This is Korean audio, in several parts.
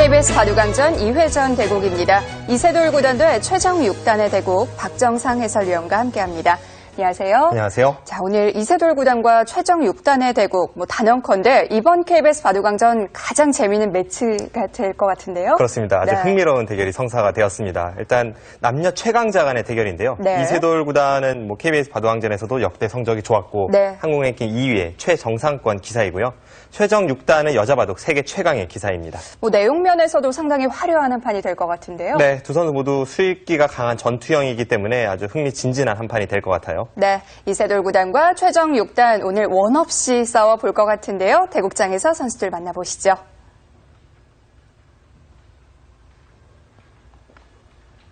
KBS 바둑왕전 2회전 대국입니다. 이세돌 구단대 최정 6단의 대국 박정상 해설위원과 함께합니다. 안녕하세요. 안녕하세요. 자, 오늘 이세돌 구단과 최정 6단의 대국, 단연컨대 이번 KBS 바둑왕전 가장 재미있는 매치가 될 것 같은데요. 그렇습니다. 아주 흥미로운 대결이 성사가 되었습니다. 일단 남녀 최강자 간의 대결인데요. 네. 이세돌 구단은 KBS 바둑왕전에서도 역대 성적이 좋았고 한국 랭킹 2위의 최정상권 기사이고요. 최정 6단은 여자 바둑 세계 최강의 기사입니다. 내용 면에서도 상당히 화려한 한판이 될 것 같은데요. 네, 두 선수 모두 수익기가 강한 전투형이기 때문에 아주 흥미진진한 한판이 될 것 같아요. 네, 이세돌 구단과 최정 6단 오늘 원 없이 싸워볼 것 같은데요. 대국장에서 선수들 만나보시죠.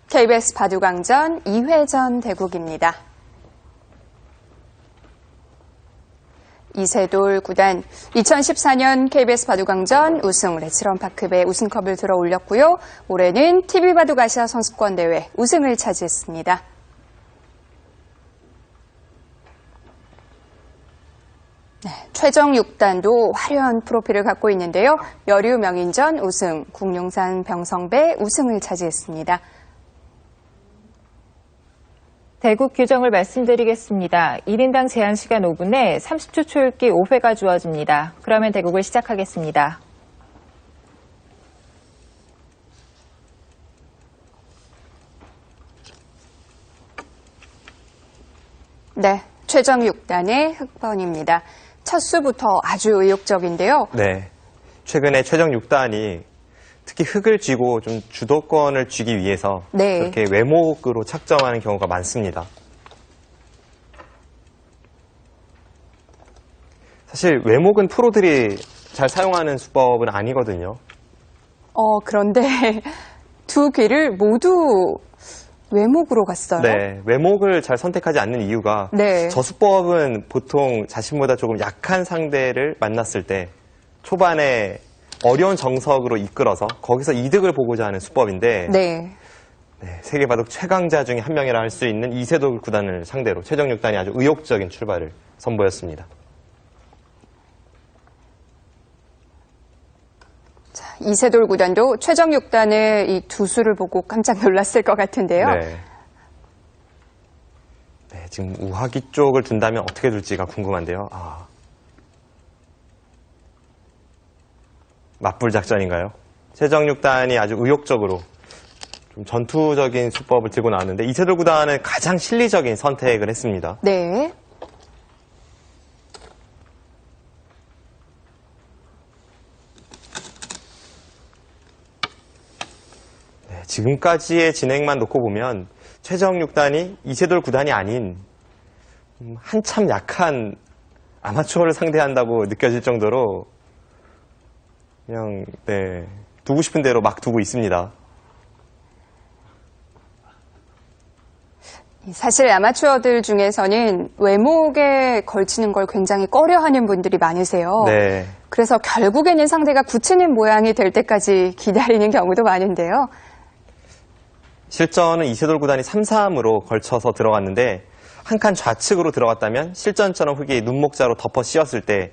KBS 바둑왕전 2회전 대국입니다. 이세돌 구단 2014년 KBS 바둑왕전 우승 레츠런파크배 우승컵을 들어 올렸고요. 올해는 TV바둑 아시아 선수권 대회 우승을 차지했습니다. 네, 최정 6단도 화려한 프로필을 갖고 있는데요. 여류 명인전 우승, 국룡산 병성배 우승을 차지했습니다. 대국 규정을 말씀드리겠습니다. 1인당 제한 시간 5분에 30초 초읽기 5회가 주어집니다. 그러면 대국을 시작하겠습니다. 네, 최정 6단의 흑번입니다. 첫 수부터 아주 의욕적인데요. 네, 최근에 최정 6단이 특히 흙을 쥐고 좀 주도권을 쥐기 위해서 그렇게 외목으로 착점하는 경우가 많습니다. 사실 외목은 프로들이 잘 사용하는 수법은 아니거든요. 그런데 두 귀를 모두 외목으로 갔어요. 네, 외목을 잘 선택하지 않는 이유가 저 수법은 보통 자신보다 조금 약한 상대를 만났을 때 초반에 어려운 정석으로 이끌어서 거기서 이득을 보고자 하는 수법인데 세계 바둑 최강자 중에 한 명이라 할 수 있는 이세돌 구단을 상대로 최정 6단이 아주 의욕적인 출발을 선보였습니다. 자, 이세돌 구단도 최정 6단의 이 두 수를 보고 깜짝 놀랐을 것 같은데요. 네, 지금 우하기 쪽을 둔다면 어떻게 둘지가 궁금한데요. 맞불 작전인가요? 최정 6단이 아주 의욕적으로 좀 전투적인 수법을 들고 나왔는데 이세돌 구단은 가장 실리적인 선택을 했습니다. 네. 지금까지의 진행만 놓고 보면 최정 6단이 이세돌 구단이 아닌 한참 약한 아마추어를 상대한다고 느껴질 정도로 그냥 두고 싶은 대로 막 두고 있습니다. 사실 아마추어들 중에서는 외목에 걸치는 걸 굉장히 꺼려하는 분들이 많으세요. 그래서 결국에는 상대가 굳히는 모양이 될 때까지 기다리는 경우도 많은데요. 실전은 이세돌 구단이 3-3으로 걸쳐서 들어갔는데 한 칸 좌측으로 들어갔다면 실전처럼 흙이 눈목자로 덮어 씌었을 때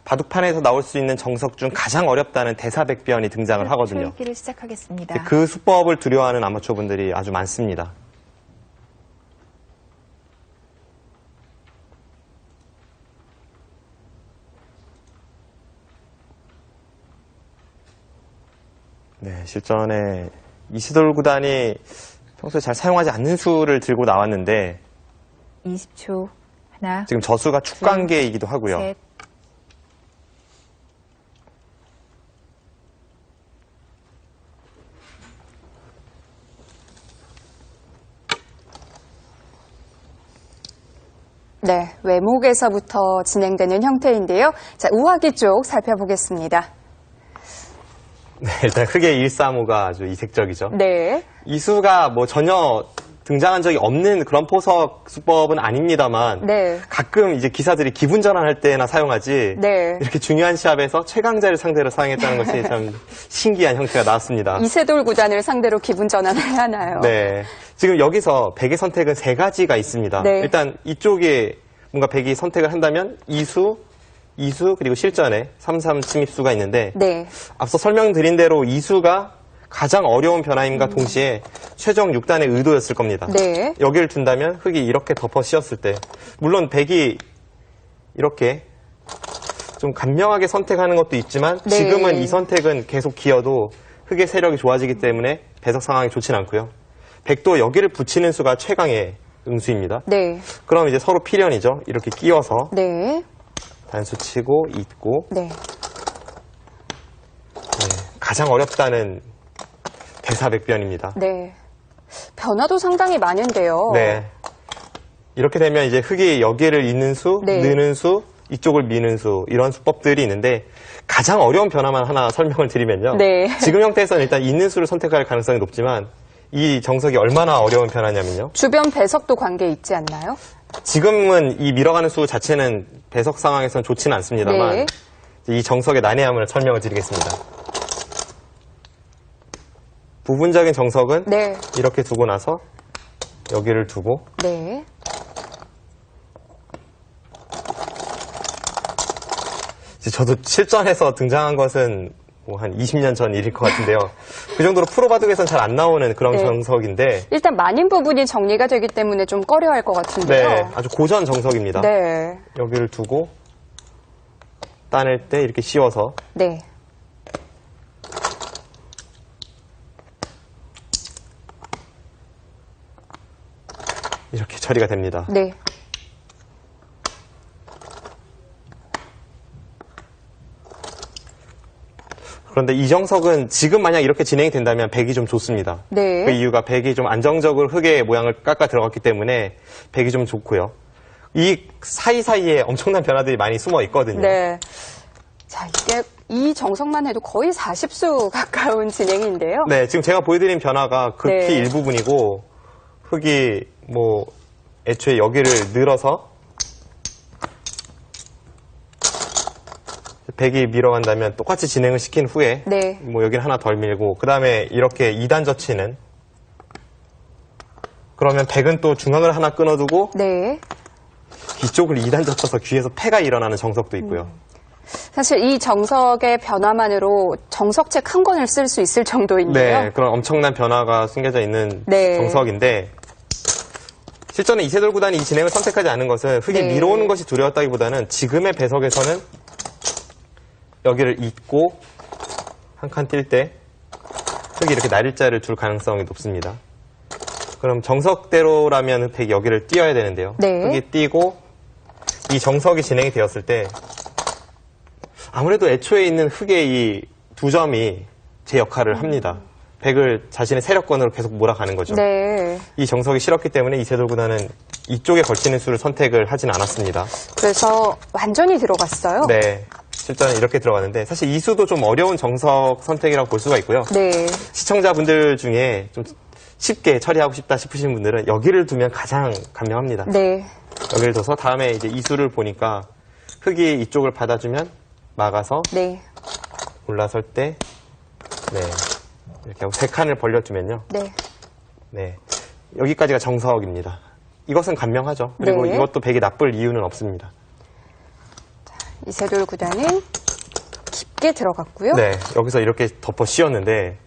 바둑판에서 나올 수 있는 정석 중 가장 어렵다는 대사백변이 등장을 하거든요. 초읽기를 시작하겠습니다. 그 수법을 두려워하는 아마추어분들이 아주 많습니다. 네, 실전에 이세돌 구단이 평소에 잘 사용하지 않는 수를 들고 나왔는데 20초. 하나. 지금 저수가 축관계이기도 하고요. 셋. 네, 외목에서부터 진행되는 형태인데요. 자, 우하기 쪽 살펴보겠습니다. 네, 일단 흙의 1-3-5가 아주 이색적이죠. 이 수가 전혀 등장한 적이 없는 그런 포석 수법은 아닙니다만 가끔 이제 기사들이 기분 전환할 때나 사용하지 이렇게 중요한 시합에서 최강자를 상대로 사용했다는 것이 참 신기한 형태가 나왔습니다. 이세돌 구단을 상대로 기분 전환을 하나요? 네, 지금 여기서 백의 선택은 3가지가 있습니다. 일단 이쪽에 뭔가 백이 선택을 한다면 이수, 2수 그리고 실전에 3-3 침입수가 있는데 네. 앞서 설명드린 대로 2수가 가장 어려운 변화임과 동시에 최종 6단의 의도였을 겁니다. 네. 여기를 둔다면 흑이 이렇게 덮어 씌웠을 때 물론 백이 이렇게 좀 간명하게 선택하는 것도 있지만 네. 지금은 이 선택은 계속 기어도 흑의 세력이 좋아지기 때문에 배석 상황이 좋진 않고요. 백도 여기를 붙이는 수가 최강의 응수입니다. 네. 그럼 이제 서로 필연이죠. 이렇게 끼워서 네. 단수 치고 잇고 네. 가장 어렵다는 대사백변입니다. 네. 변화도 상당히 많은데요. 네. 이렇게 되면 이제 흑이 여기를 잇는 수, 네. 느는 수, 이쪽을 미는 수 이런 수법들이 있는데 가장 어려운 변화만 하나 설명을 드리면요. 네. 지금 형태에서는 일단 잇는 수를 선택할 가능성이 높지만 이 정석이 얼마나 어려운 변화냐면요. 주변 배석도 관계 있지 않나요? 지금은 이 밀어가는 수 자체는 배석 상황에서는 좋지는 않습니다만 네. 이 정석의 난해함을 설명을 드리겠습니다. 부분적인 정석은 네. 이렇게 두고 나서 여기를 두고 네. 저도 실전에서 등장한 것은 뭐 한 20년 전 일일 것 같은데요. 그 정도로 프로바둑에서는 잘 안 나오는 그런 네. 정석인데 일단 많은 부분이 정리가 되기 때문에 좀 꺼려할 것 같은데요. 네, 아주 고전 정석입니다. 네. 여기를 두고 따낼 때 이렇게 씌워서 네. 이렇게 처리가 됩니다. 네. 그런데 이 정석은 지금 만약 이렇게 진행이 된다면 백이 좀 좋습니다. 네. 그 이유가 백이 좀 안정적으로 흑의 모양을 깎아 들어갔기 때문에 백이 좀 좋고요. 이 사이사이에 엄청난 변화들이 많이 숨어 있거든요. 네. 자, 이게 이 정석만 해도 거의 40수 가까운 진행인데요. 네, 지금 제가 보여드린 변화가 극히 네. 일부분이고 흑이 뭐 애초에 여기를 늘어서 백이 밀어간다면 똑같이 진행을 시킨 후에 네. 뭐 여기를 하나 덜 밀고 그 다음에 이렇게 2단 젖히는 그러면 백은 또 중앙을 하나 끊어두고 네. 이쪽을 2단 젖혀서 귀에서 패가 일어나는 정석도 있고요. 사실 이 정석의 변화만으로 정석책 한 권을 쓸 수 있을 정도인데요. 네, 그런 엄청난 변화가 숨겨져 있는 네. 정석인데 실전에 이세돌 구단이 이 진행을 선택하지 않은 것은 흑이 네. 밀어오는 것이 두려웠다기보다는 지금의 배석에서는 여기를 잇고 한 칸 뛸 때 흑이 이렇게 날일자를 줄 가능성이 높습니다. 그럼 정석대로라면 백이 여기를 띄어야 되는데요. 네. 흑이 띄고 이 정석이 진행이 되었을 때 아무래도 애초에 있는 흑의 이 두 점이 제 역할을 합니다. 백을 자신의 세력권으로 계속 몰아가는 거죠. 네. 이 정석이 싫었기 때문에 이세돌 구단은 이쪽에 걸치는 수를 선택을 하진 않았습니다. 그래서 완전히 들어갔어요. 네. 실전에 이렇게 들어가는데 사실 이 수도 좀 어려운 정석 선택이라고 볼 수가 있고요. 네. 시청자분들 중에 좀 쉽게 처리하고 싶다 싶으신 분들은 여기를 두면 가장 간명합니다. 네. 여기를 둬서 다음에 이제 이 수를 보니까 흑이 이쪽을 받아주면 막아서 네. 올라설 때 네. 이렇게 하고 세 칸을 벌려주면요. 네. 네. 여기까지가 정석입니다. 이것은 간명하죠. 그리고 네. 이것도 백이 나쁠 이유는 없습니다. 이세돌 구단은 깊게 들어갔고요. 네. 여기서 이렇게 덮어 씌웠는데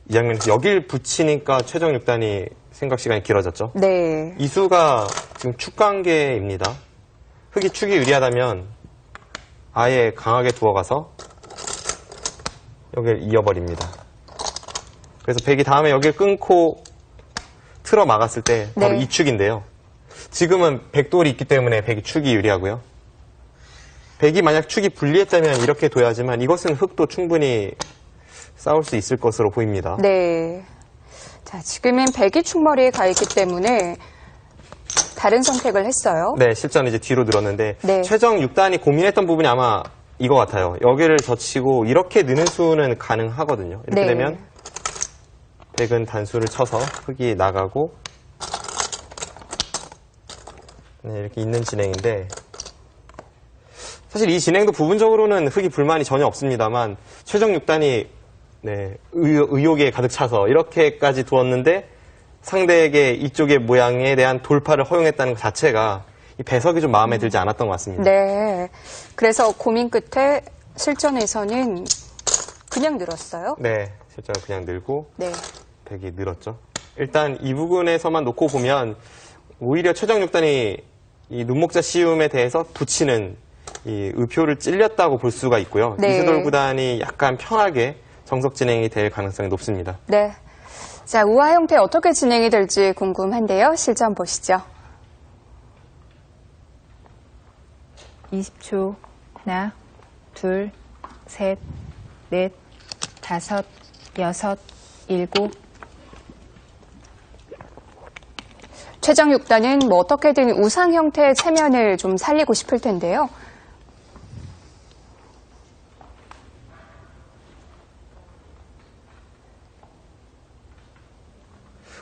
이 장면에서 여길 붙이니까 최종 6단이 생각 시간이 길어졌죠. 네. 이 수가 지금 축 관계입니다. 흑이 축이 유리하다면 아예 강하게 두어가서 여기를 이어버립니다. 그래서 백이 다음에 여기를 끊고 틀어 막았을 때 바로 네. 이 축인데요. 지금은 백돌이 있기 때문에 백이 축이 유리하고요. 백이 만약 축이 불리했다면 이렇게 둬야지만 이것은 흑도 충분히 싸울 수 있을 것으로 보입니다. 네. 자, 지금은 백이 축머리에 가 있기 때문에 다른 선택을 했어요. 네, 실전 이제 뒤로 늘었는데 네. 최종 6단이 고민했던 부분이 아마 이거 같아요. 여기를 젖히고 이렇게 느는 수는 가능하거든요. 이렇게 네. 되면 백은 단수를 쳐서 흑이 나가고 네, 이렇게 있는 진행인데 사실 이 진행도 부분적으로는 흑이 불만이 전혀 없습니다만 최종 6단이 네, 의욕에 가득 차서 이렇게까지 두었는데 상대에게 이쪽의 모양에 대한 돌파를 허용했다는 것 자체가 이 배석이 좀 마음에 들지 않았던 것 같습니다. 네. 그래서 고민 끝에 실전에서는 그냥 늘었어요? 네. 실전은 그냥 늘고 네. 백이 늘었죠. 일단 이 부분에서만 놓고 보면 오히려 최정 6단이 이 눈목자 시움에 대해서 붙이는 이 의표를 찔렸다고 볼 수가 있고요. 네. 이세돌 구단이 약간 편하게 정석 진행이 될 가능성이 높습니다. 네. 자, 우화 형태 어떻게 진행이 될지 궁금한데요. 실전 보시죠. 20초. 하나, 둘, 셋, 넷, 다섯, 여섯, 일곱. 최정 6단은 뭐 어떻게든 우상 형태의 체면을 좀 살리고 싶을 텐데요.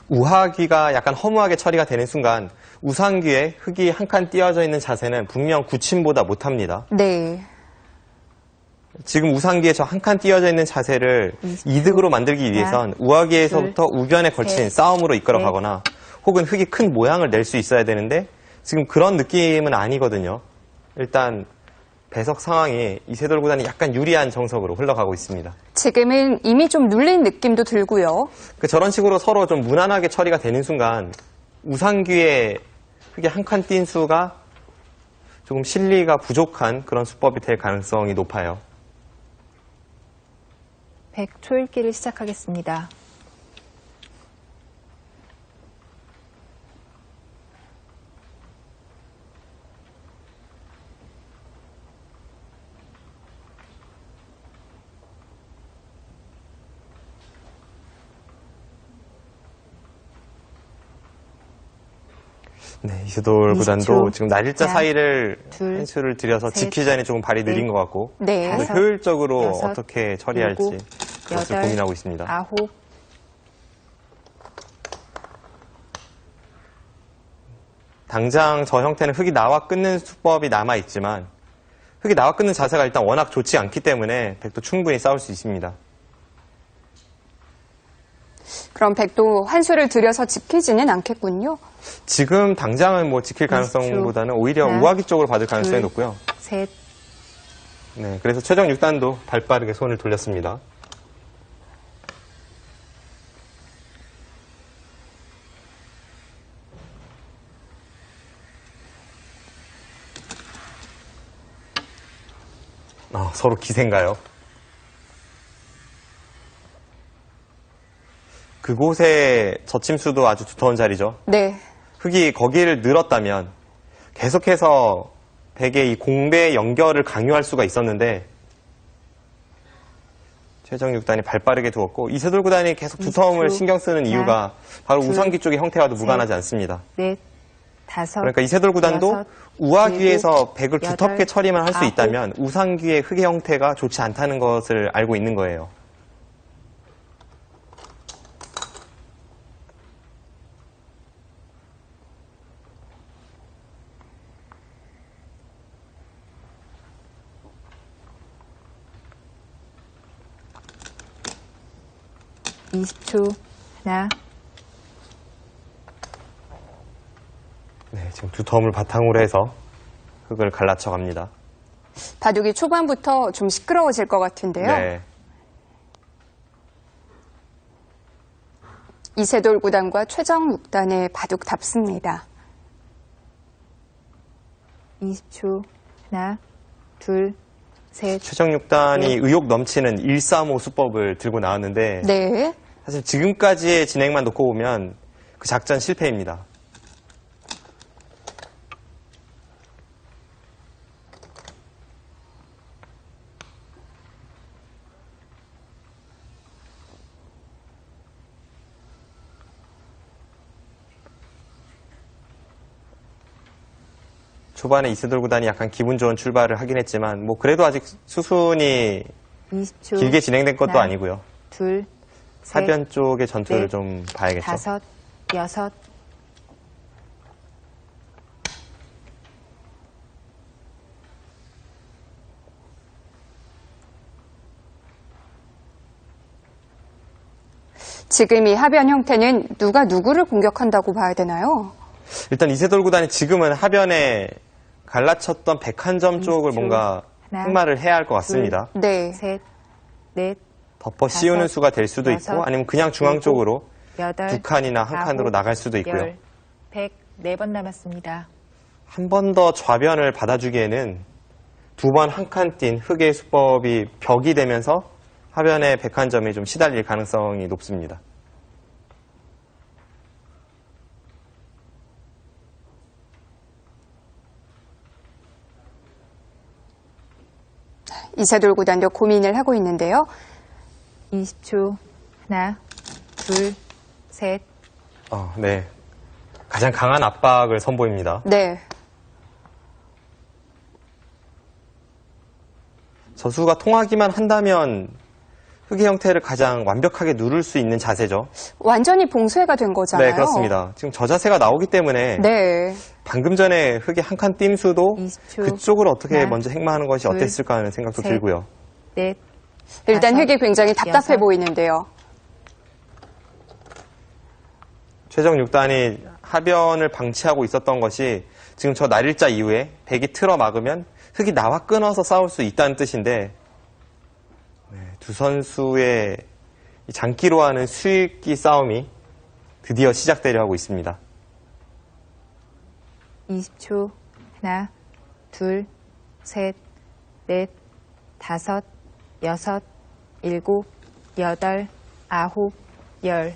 우하귀가 약간 허무하게 처리가 되는 순간 우상귀에 흙이 한 칸 띄어져 있는 자세는 분명 구침보다 못합니다. 네. 지금 우상귀에 저 한 칸 띄어져 있는 자세를 이득으로 만들기 위해선 우하귀에서부터 우변에 걸친 싸움으로 이끌어가거나 혹은 흙이 큰 모양을 낼 수 있어야 되는데 지금 그런 느낌은 아니거든요. 일단 배석 상황이 이세돌 구단이 약간 유리한 정석으로 흘러가고 있습니다. 지금은 이미 좀 눌린 느낌도 들고요. 저런 식으로 서로 좀 무난하게 처리가 되는 순간 우상귀에 흙이 한 칸 띈 수가 조금 실리가 부족한 그런 수법이 될 가능성이 높아요. 100 초읽기를 시작하겠습니다. 네, 이세돌 20초. 구단도 지금 날일자 하나, 사이를 둘, 한 수를 들여서 셋, 지키자니 조금 발이 느린 넷, 것 같고 네. 더 다섯, 효율적으로 여섯, 어떻게 처리할지 일곱, 그것을 여덟, 고민하고 있습니다. 아홉. 당장 저 형태는 흙이 나와 끊는 수법이 남아있지만 흙이 나와 끊는 자세가 일단 워낙 좋지 않기 때문에 백도 충분히 싸울 수 있습니다. 그럼 백도 한 수를 들여서 지키지는 않겠군요. 지금 당장은 뭐 지킬 가능성보다는 오히려 하나, 우하기 쪽으로 받을 가능성이 둘, 높고요. 셋. 네, 그래서 최정 6단도 발빠르게 손을 돌렸습니다. 서로 기세인가요? 그곳의 젖침수도 아주 두터운 자리죠. 네. 흙이 거기를 늘었다면 계속해서 백의 이 공배 연결을 강요할 수가 있었는데 최정 6단이 발빠르게 두었고 이세돌 구단이 계속 두터움을 20초. 신경 쓰는 이유가 바로 둘, 우상귀 쪽의 형태와도 셋, 무관하지 않습니다. 넷, 다섯. 그러니까 이세돌 구단도 여섯, 우하귀에서 일곱, 백을 여덟, 두텁게 처리만 할 수 아홉. 있다면 우상귀의 흙의 형태가 좋지 않다는 것을 알고 있는 거예요. 네. 20초. 하나, 네, 지금 두터움을 바탕으로 해서 흙을 갈라쳐 갑니다. 바둑이 초반부터 좀 시끄러워질 것 같은데요. 네. 이세돌 구단과 최정 6단의 바둑답습니다. 20초. 하나, 둘, 셋. 최정 6단이 의욕 넘치는 135 수법을 들고 나왔는데 네. 사실 지금까지의 진행만 놓고 보면 그 작전 실패입니다. 초반에 이세돌 구단이 약간 기분 좋은 출발을 하긴 했지만 뭐 그래도 아직 수순이 20초. 길게 진행된 것도 하나, 아니고요. 둘, 셋, 하변 쪽의 전투를 넷, 좀 봐야겠죠. 다섯, 여섯. 지금 이 하변 형태는 누가 누구를 공격한다고 봐야 되나요? 일단 이세돌 구단이 지금은 하변에 갈라쳤던 백한점 쪽을 뭔가 흑마를 해야 할 것 같습니다. 네. 셋, 넷, 덮어 씌우는 수가 될 수도 있고 아니면 그냥 중앙 쪽으로 여덟, 두 칸이나 한 아홉, 칸으로 나갈 수도 있고요. 열, 104번 남았습니다. 한 번 더 좌변을 받아주기에는 두 번 한 칸 뛴 흑의 수법이 벽이 되면서 하변의 백한점이 좀 시달릴 가능성이 높습니다. 이세돌 구단도 고민을 하고 있는데요. 20초. 하나, 둘, 셋. 네. 가장 강한 압박을 선보입니다. 네. 저수가 통하기만 한다면 흑의 형태를 가장 완벽하게 누를 수 있는 자세죠. 완전히 봉쇄가 된 거잖아요. 네, 그렇습니다. 지금 저 자세가 나오기 때문에 네. 방금 전에 흑의 한 칸 뜀수도 20초. 그쪽으로 어떻게 하나, 먼저 행마하는 것이 둘, 어땠을까 하는 생각도 셋. 들고요. 넷. 일단 다섯, 흑이 굉장히 답답해 여섯. 보이는데요. 최정 6단이 하변을 방치하고 있었던 것이 지금 저 날일자 이후에 백이 틀어 막으면 흑이 나와 끊어서 싸울 수 있다는 뜻인데 두 선수의 장기로 하는 수익기 싸움이 드디어 시작되려 하고 있습니다. 20초. 하나, 둘, 셋, 넷, 다섯, 여섯, 일곱, 여덟, 아홉, 열.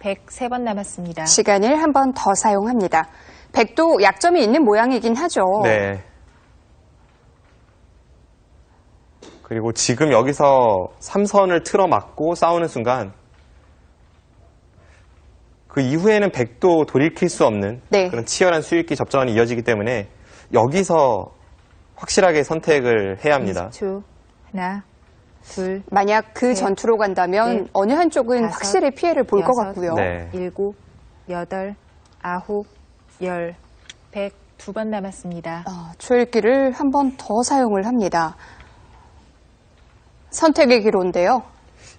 103번 남았습니다. 시간을 한 번 더 사용합니다. 백도 약점이 있는 모양이긴 하죠. 네. 그리고 지금 여기서 3선을 틀어 막고 싸우는 순간 그 이후에는 백도 돌이킬 수 없는 네. 그런 치열한 수익기 접전이 이어지기 때문에 여기서 확실하게 선택을 해야 합니다. 20초. 하나, 둘, 만약 그 셋, 전투로 간다면 넷, 어느 한쪽은 다섯, 확실히 피해를 볼 것 여섯, 같고요. 네. 일곱, 여덟, 아홉, 열. 102번 남았습니다. 초읽기를 한 번 더 사용을 합니다. 선택의 기로인데요.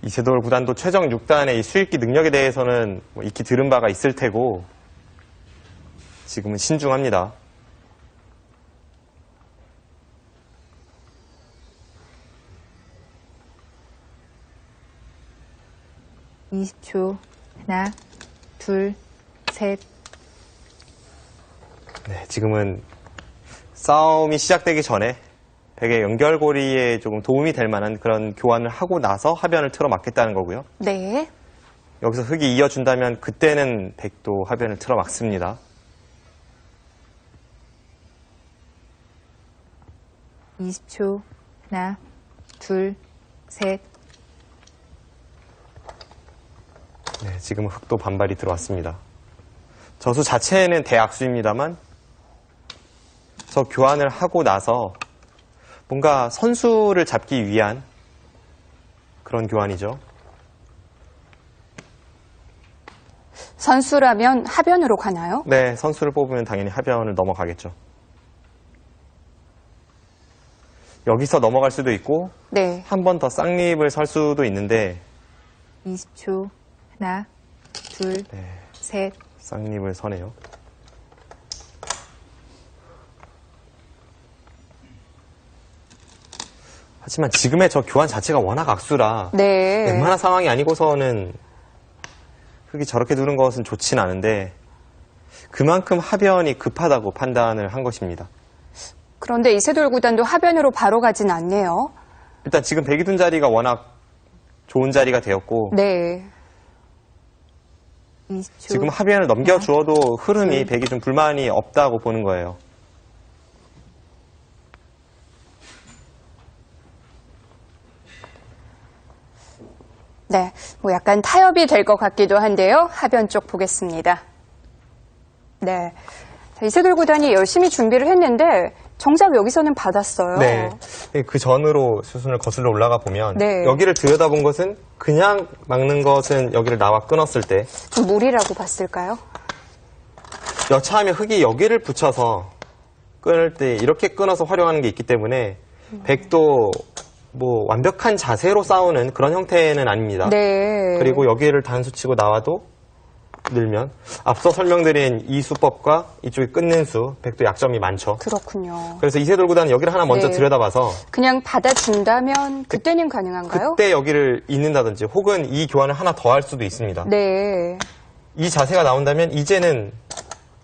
이세돌 구단도 최정 6단의 이 수익기 능력에 대해서는 익히 들은 바가 있을 테고 지금은 신중합니다. 네. 20초. 하나, 둘, 셋. 네, 지금은 싸움이 시작되기 전에 백의 연결고리에 조금 도움이 될 만한 그런 교환을 하고 나서 하변을 틀어 막겠다는 거고요. 네. 여기서 흑이 이어준다면 그때는 백도 하변을 틀어 막습니다. 20초. 하나, 둘, 셋. 네, 지금은 흑도 반발이 들어왔습니다. 저수 자체는 대악수입니다만 저 교환을 하고 나서 뭔가 선수를 잡기 위한 그런 교환이죠. 선수라면 하변으로 가나요? 네, 선수를 뽑으면 당연히 하변을 넘어가겠죠. 여기서 넘어갈 수도 있고 네. 한 번 더 쌍립을 설 수도 있는데 20초. 하나, 둘, 네, 셋. 쌍립을 서네요. 하지만 지금의 저 교환 자체가 워낙 악수라 네. 웬만한 상황이 아니고서는 흑이 저렇게 두는 것은 좋진 않은데 그만큼 하변이 급하다고 판단을 한 것입니다. 그런데 이세돌 구단도 하변으로 바로 가진 않네요. 일단 지금 백이 둔 자리가 워낙 좋은 자리가 되었고 네. 20초. 지금 하변을 넘겨주어도 흐름이 백이 좀 불만이 없다고 보는 거예요. 네. 뭐 약간 타협이 될 것 같기도 한데요. 하변 쪽 보겠습니다. 네. 자, 이세돌 구단이 열심히 준비를 했는데 정작 여기서는 받았어요. 네. 그 전으로 수순을 거슬러 올라가 보면 네. 여기를 들여다본 것은 그냥 막는 것은 여기를 나와 끊었을 때 좀 무리라고 봤을까요? 여차하면 흑이 여기를 붙여서 끊을 때 이렇게 끊어서 활용하는 게 있기 때문에 백도 뭐 완벽한 자세로 싸우는 그런 형태는 아닙니다. 네. 그리고 여기를 단수 치고 나와도 늘면 앞서 설명드린 이 수법과 이쪽에 끊는 수, 백도 약점이 많죠. 그렇군요. 그래서 이세돌구단은 여기를 하나 먼저 들여다봐서 그냥 받아준다면 그때는 가능한가요? 그때 여기를 잇는다든지 혹은 이 교환을 하나 더 할 수도 있습니다. 네. 이 자세가 나온다면 이제는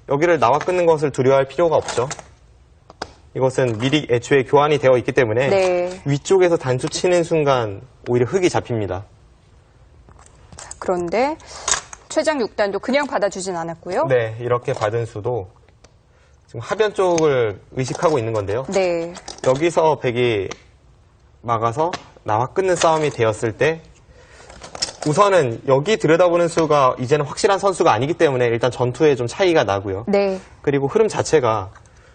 여기를 나와 끊는 것을 두려워할 필요가 없죠. 이것은 미리 애초에 교환이 되어 있기 때문에 위쪽에서 단수 치는 순간 오히려 흙이 잡힙니다. 그런데 최장 6단도 그냥 받아주진 않았고요. 네, 이렇게 받은 수도 지금 하변 쪽을 의식하고 있는 건데요. 네. 여기서 백이 막아서 나와 끊는 싸움이 되었을 때 우선은 여기 들여다보는 수가 이제는 확실한 선수가 아니기 때문에 일단 전투에 좀 차이가 나고요. 네. 그리고 흐름 자체가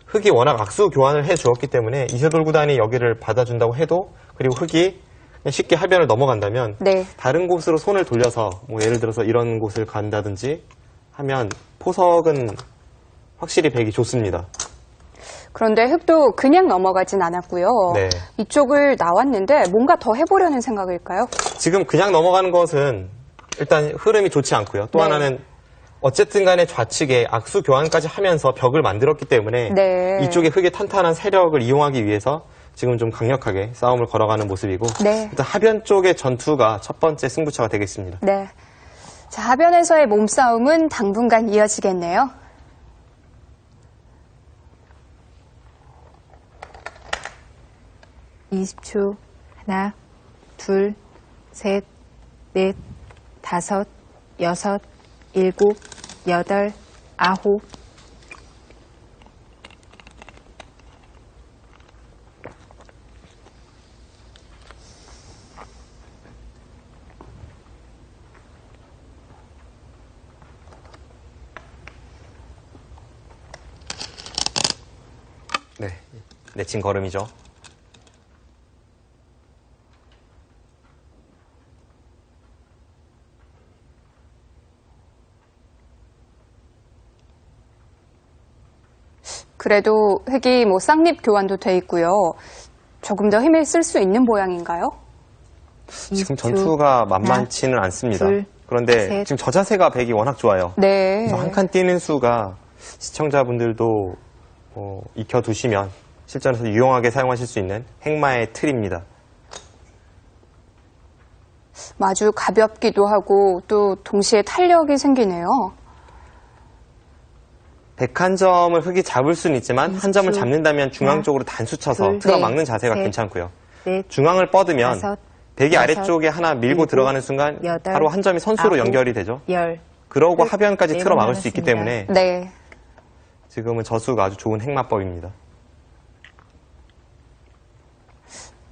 흙이 워낙 악수 교환을 해주었기 때문에 이세돌 구단이 여기를 받아준다고 해도 그리고 흙이 그냥 쉽게 하변을 넘어간다면 다른 곳으로 손을 돌려서 뭐 예를 들어서 이런 곳을 간다든지 하면 포석은 확실히 백이 좋습니다. 그런데 흙도 그냥 넘어가진 않았고요. 네. 이쪽을 나왔는데 뭔가 더 해보려는 생각일까요? 지금 그냥 넘어가는 것은 일단 흐름이 좋지 않고요. 또 하나는 어쨌든 간에 좌측에 악수 교환까지 하면서 벽을 만들었기 때문에 이쪽에 흙의 탄탄한 세력을 이용하기 위해서 지금 좀 강력하게 싸움을 걸어가는 모습이고 일단 하변 쪽의 전투가 첫 번째 승부처가 되겠습니다. 네. 자, 하변에서의 몸싸움은 당분간 이어지겠네요. (20초) 하나, 둘, 셋, 넷, 다섯, 여섯, 일곱, 여덟, 아홉. 네, 내친 걸음이죠. 그래도 흙이 뭐 쌍립 교환도 돼 있고요. 조금 더 힘을 쓸 수 있는 모양인가요? 지금 전투가 만만치는 않습니다. 그런데 지금 저 자세가 백이 워낙 좋아요. 네. 한 칸 뛰는 수가 시청자분들도 익혀두시면 실전에서 유용하게 사용하실 수 있는 행마의 틀입니다. 아주 가볍기도 하고 또 동시에 탄력이 생기네요. 101점을 흙이 잡을 수는 있지만 한 점을 잡는다면 중앙 쪽으로 단수 쳐서 틀어막는 자세가 괜찮고요. 중앙을 뻗으면 백이 아래쪽에 하나 밀고 들어가는 순간 바로 한 점이 선수로 연결이 되죠. 그러고 하변까지 틀어막을 수 있기 때문에 지금은 저수가 아주 좋은 행마법입니다.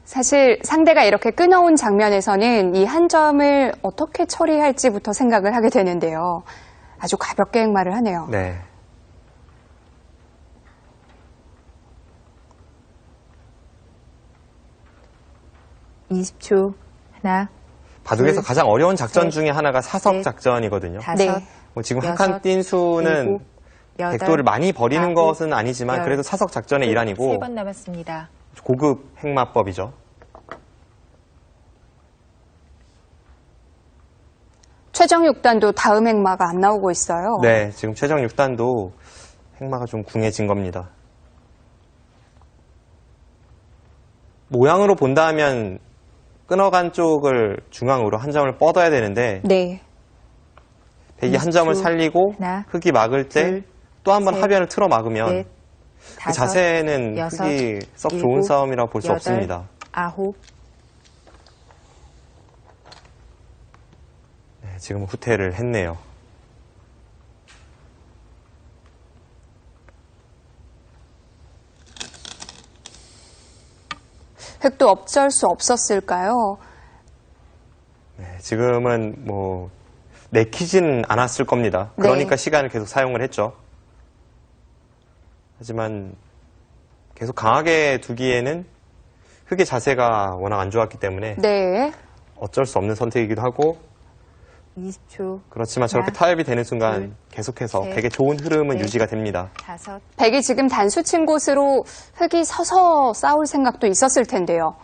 사실 상대가 이렇게 끊어온 장면에서는 이 한 점을 어떻게 처리할지부터 생각을 하게 되는데요. 아주 가볍게 행마를 하네요. 네. (20초) 하나, 바둑에서 가장 어려운 작전 중에 하나가 사석 작전이거든요. 지금 한 칸 뛴 수는 백도를 많이 버리는 것은 아니지만 그래도 사석 작전의 일환이고 3번 남았습니다. 고급 행마법이죠. 최정 6단도 다음 행마가 안 나오고 있어요. 네, 지금 최정 6단도 행마가 좀 궁해진 겁니다. 모양으로 본다 하면 끊어간 쪽을 중앙으로 한 점을 뻗어야 되는데 백이 한 점을 살리고 흙이 막을 때 또 한 번 하변을 틀어 막으면 그 자세는 흙이 썩 좋은 싸움이라고 볼 수 없습니다. 아홉. 네, 지금은 후퇴를 했네요. 흙도 어쩔 수 없었을까요? 네, 지금은 뭐 내키지는 않았을 겁니다. 그러니까 시간을 계속 사용을 했죠. 하지만 계속 강하게 두기에는 흙의 자세가 워낙 안 좋았기 때문에 어쩔 수 없는 선택이기도 하고 20초. 그렇지만 저렇게 타협이 되는 순간 계속해서 백의 좋은 흐름은 유지가 됩니다. 백이 지금 단수 친 곳으로 흙이 서서 싸울 생각도 있었을 텐데요.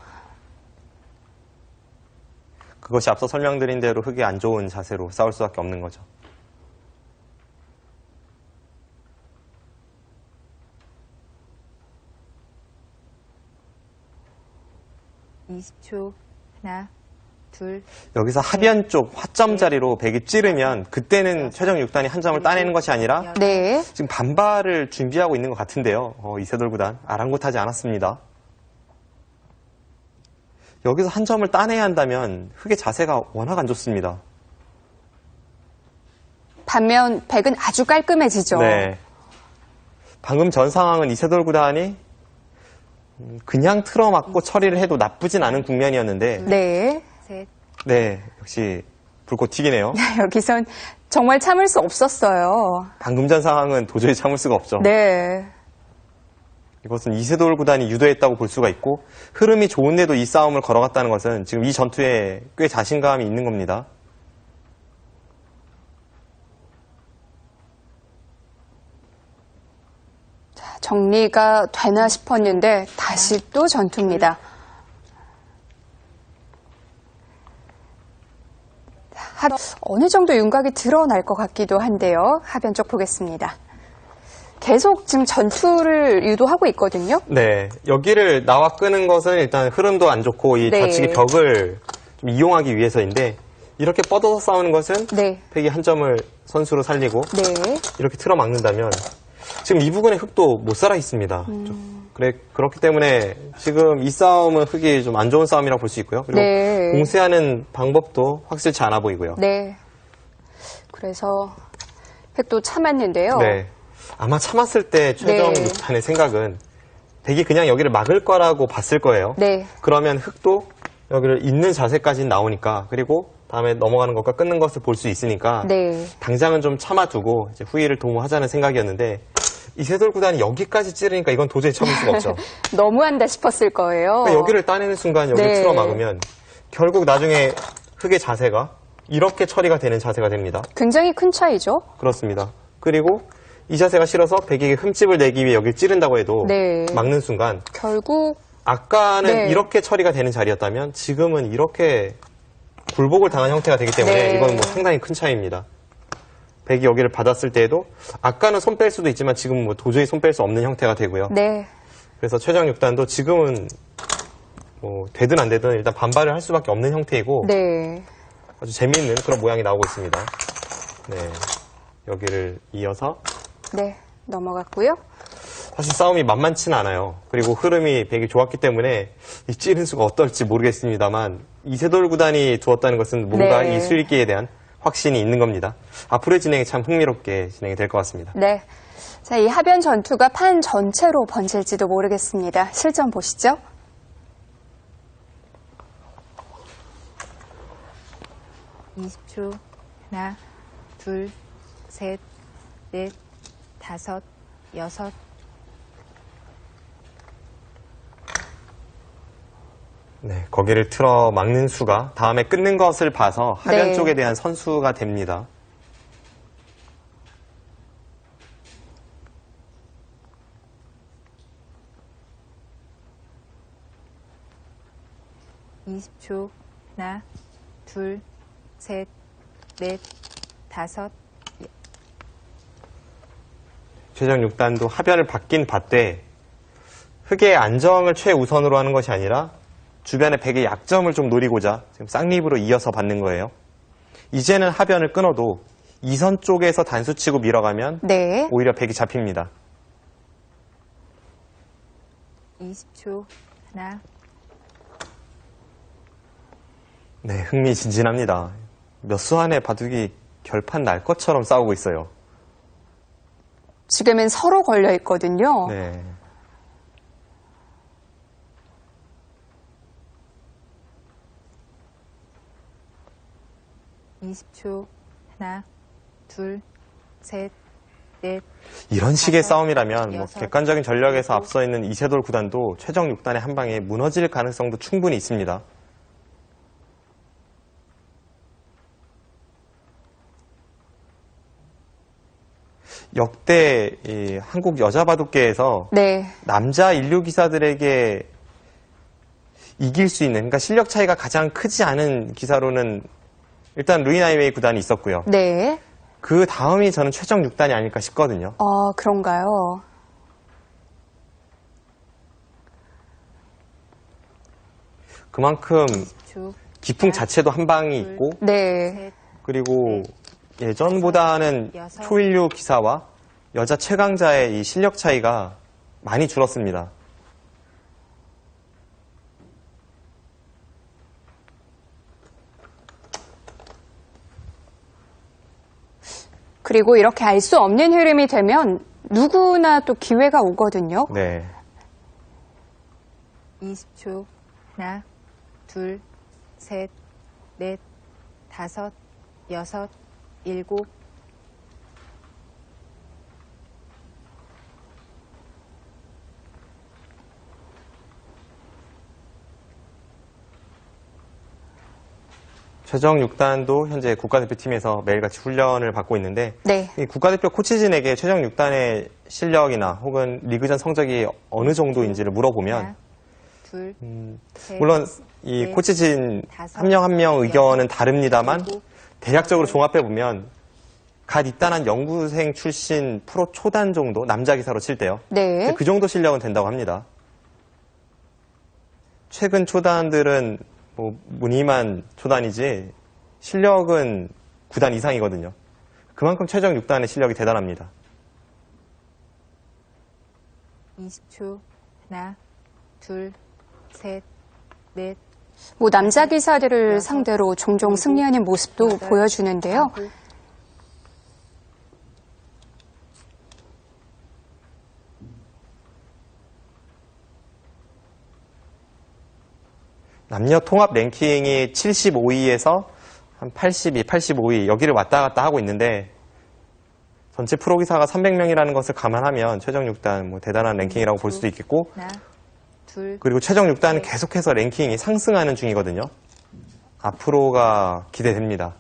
그것이 앞서 설명드린 대로 흙이 안 좋은 자세로 싸울 수밖에 없는 거죠. 20초. 하나, 둘. 여기서 하변 쪽 화점 자리로 백이 찌르면 그때는 최정 6단이 한 점을 따내는 것이 아니라 네. 지금 반발을 준비하고 있는 것 같은데요. 이세돌 구단 아랑곳하지 않았습니다. 여기서 한 점을 따내야 한다면 흑의 자세가 워낙 안 좋습니다. 반면 백은 아주 깔끔해지죠. 네. 방금 전 상황은 이세돌 구단이 그냥 틀어막고 처리를 해도 나쁘진 않은 국면이었는데 네. 셋. 네, 역시 불꽃 튀기네요. 여기선 정말 참을 수 없었어요. 방금 전 상황은 도저히 참을 수가 없죠. 네. 이것은 이세돌 구단이 유도했다고 볼 수가 있고 흐름이 좋은데도 이 싸움을 걸어갔다는 것은 지금 이 전투에 꽤 자신감이 있는 겁니다. 자, 정리가 되나 싶었는데 다시 또 전투입니다. 어느 정도 윤곽이 드러날 것 같기도 한데요. 하변 쪽 보겠습니다. 계속 지금 전투를 유도하고 있거든요. 네, 여기를 나와 끄는 것은 일단 흐름도 안 좋고 이 네. 좌측의 벽을 좀 이용하기 위해서인데 이렇게 뻗어서 싸우는 것은 네. 백이 한 점을 선수로 살리고 네. 이렇게 틀어 막는다면 지금 이 부분에 흑도 못 살아 있습니다. 그렇기 때문에 지금 이 싸움은 흑이 좀 안 좋은 싸움이라고 볼 수 있고요. 그리고 네. 공세하는 방법도 확실치 않아 보이고요. 네. 그래서 백도 참았는데요. 네. 아마 참았을 때 최정 네. 6단의 생각은 백이 그냥 여기를 막을 거라고 봤을 거예요. 네. 그러면 흑도 여기를 있는 자세까지 나오니까 그리고 다음에 넘어가는 것과 끊는 것을 볼 수 있으니까 네. 당장은 좀 참아두고 이제 후위를 도모하자는 생각이었는데 이세돌 구단이 여기까지 찌르니까 이건 도저히 참을 수가 없죠. 너무한다 싶었을 거예요. 그러니까 여기를 따내는 순간 여기를 네. 틀어 막으면 결국 나중에 흑의 자세가 이렇게 처리가 되는 자세가 됩니다. 굉장히 큰 차이죠. 그렇습니다. 그리고 이 자세가 싫어서 백에게 흠집을 내기 위해 여기를 찌른다고 해도 네. 막는 순간 결국 아까는 네. 이렇게 처리가 되는 자리였다면 지금은 이렇게 굴복을 당한 형태가 되기 때문에 네. 이건 뭐 상당히 큰 차이입니다. 백이 여기를 받았을 때에도 아까는 손 뺄 수도 있지만 지금은 뭐 도저히 손 뺄 수 없는 형태가 되고요. 네. 그래서 최정 6단도 지금은 뭐 되든 안 되든 일단 반발을 할 수밖에 없는 형태이고 네. 아주 재미있는 그런 모양이 나오고 있습니다. 네, 여기를 이어서 네. 넘어갔고요. 사실 싸움이 만만치는 않아요. 그리고 흐름이 백이 좋았기 때문에 이 찌른 수가 어떨지 모르겠습니다만 이세돌 구단이 두었다는 것은 뭔가 네. 이 수익기에 대한 확신이 있는 겁니다. 앞으로의 진행이 참 흥미롭게 진행이 될 것 같습니다. 네. 자, 이 하변 전투가 판 전체로 번질지도 모르겠습니다. 실전 보시죠. (20초) 하나, 둘, 셋, 넷, 다섯, 여섯. 네, 거기를 틀어 막는 수가 다음에 끊는 것을 봐서 하변 네. 쪽에 대한 선수가 됩니다. (20초) 하나, 둘, 셋, 넷, 다섯. 최정 6단도 하변을 받긴 받되 흑의 안정을 최우선으로 하는 것이 아니라 주변의 백의 약점을 좀 노리고자 지금 쌍립으로 이어서 받는 거예요. 이제는 하변을 끊어도 이선 쪽에서 단수치고 밀어가면 네. 오히려 백이 잡힙니다. 20초 하나. 네, 흥미진진합니다. 몇 수 안에 바둑이 결판 날 것처럼 싸우고 있어요. 지금은 서로 걸려 있거든요. 네. (20초) 하나, 둘, 셋, 넷. 이런 식의 다섯, 싸움이라면 뭐 여섯, 객관적인 전략에서 일곱. 앞서 있는 이세돌 구단도 최정 6단의 한 방에 무너질 가능성도 충분히 있습니다. 역대 이 한국 여자 바둑계에서 네. 남자 인류 기사들에게 이길 수 있는, 그러니까 실력 차이가 가장 크지 않은 기사로는 일단 루이 나이웨이 구단이 있었고요. 네. 그 다음이 저는 최정 6단이 아닐까 싶거든요. 그런가요? 그만큼 기풍 자체도 한 방이 있고 네. 그리고 예전보다는 초일류 기사와 여자 최강자의 이 실력 차이가 많이 줄었습니다. 그리고 이렇게 알 수 없는 흐름이 되면 누구나 또 기회가 오거든요. 네. 20초. 하나, 둘, 셋, 넷, 다섯, 여섯, 일곱. 최정 6단도 현재 국가대표팀에서 매일같이 훈련을 받고 있는데 네. 이 국가대표 코치진에게 최정 6단의 실력이나 혹은 리그전 성적이 어느 정도인지를 물어보면 하나, 둘, 셋, 물론 이 넷, 코치진 다섯, 한 명 한 명 의견은 여섯, 다릅니다만 일곱, 대략적으로 여덟. 종합해보면 갓 입단한 연구생 출신 프로 초단 정도 남자 기사로 칠 때요. 네. 그 정도 실력은 된다고 합니다. 최근 초단들은 뭐 무늬만 초단이지 실력은 9단 이상이거든요. 그만큼 최정 6단의 실력이 대단합니다. 20초. 하나, 둘, 셋, 넷. 뭐 남자 기사들을 상대로 종종 승리하는 모습도 보여주는데요. 남녀 통합 랭킹이 75위에서 한 82, 85위 여기를 왔다 갔다 하고 있는데 전체 프로기사가 300명이라는 것을 감안하면 최정 6단 뭐 대단한 랭킹이라고 볼 수도 있겠고 하나, 둘. 그리고 최정 6단은 계속해서 랭킹이 상승하는 중이거든요. 앞으로가 기대됩니다.